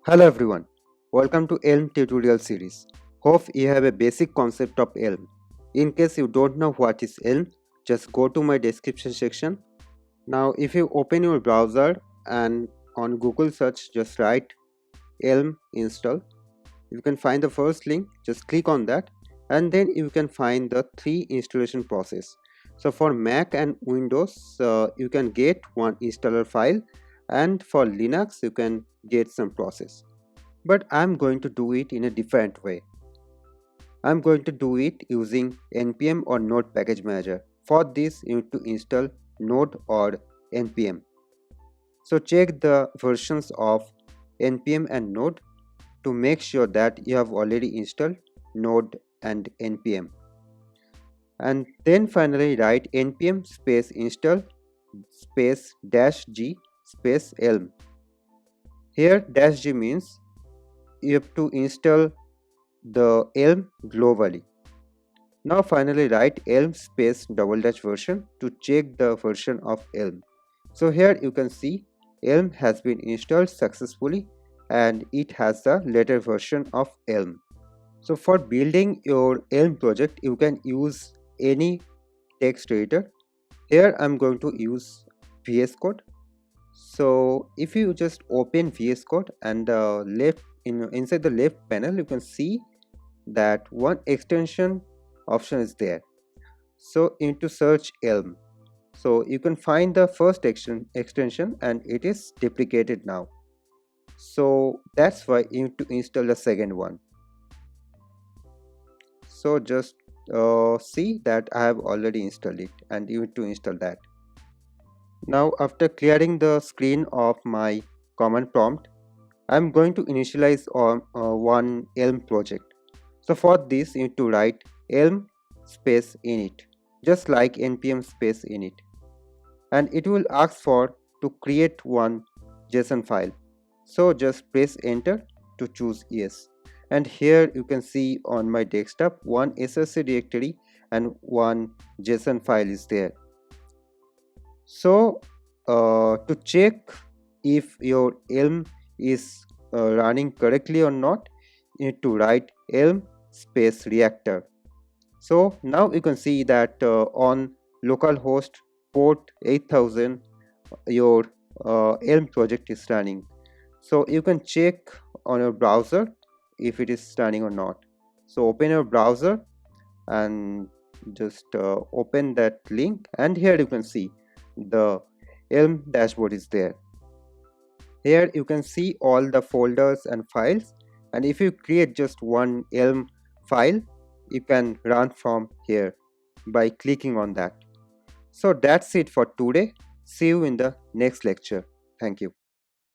Hello everyone, welcome to ELM tutorial series. Hope you have a basic concept of ELM. In case you don't know what is ELM, just go to my description section. Now if you open your browser and on Google search just write ELM install, you can find the first link, just click on that and then you can find the three installation process. So for Mac and Windows you can get one installer file, and for Linux you can get some process, but I'm going to do it in a different way. I'm going to do it using npm or node package manager. For this you need to install node or npm. So check the versions of npm and node to make sure that you have already installed node and npm, and then finally write npm space install space -g space elm. Here -g means you have to install the elm globally. Now finally write elm space --version to check the version of elm. So here you can see elm has been installed successfully and it has the later version of elm. So for building your elm project you can use any text editor. Here I'm going to use VS Code. So if you just open VS Code and inside the left panel you can see that one extension option is there. So you need to search elm. So you can find the first extension and it is deprecated now. So that's why you need to install the second one. So just see that I have already installed it and you need to install that. Now after clearing the screen of my command prompt, I'm going to initialize on one elm project. So for this you need to write elm space init, just like npm space init, and it will ask for to create one JSON file. So just press enter to choose yes, and here you can see on my desktop one src directory and one JSON file is there. So to check if your elm is running correctly or not, you need to write elm space reactor. So now you can see that on localhost port 8000 your elm project is running. So you can check on your browser if it is running or not. So open your browser and just open that link, and here you can see the elm dashboard is there. Here you can see all the folders and files, and if you create just one elm file you can run from here by clicking on that. So that's it for today. See you in the next lecture. Thank you.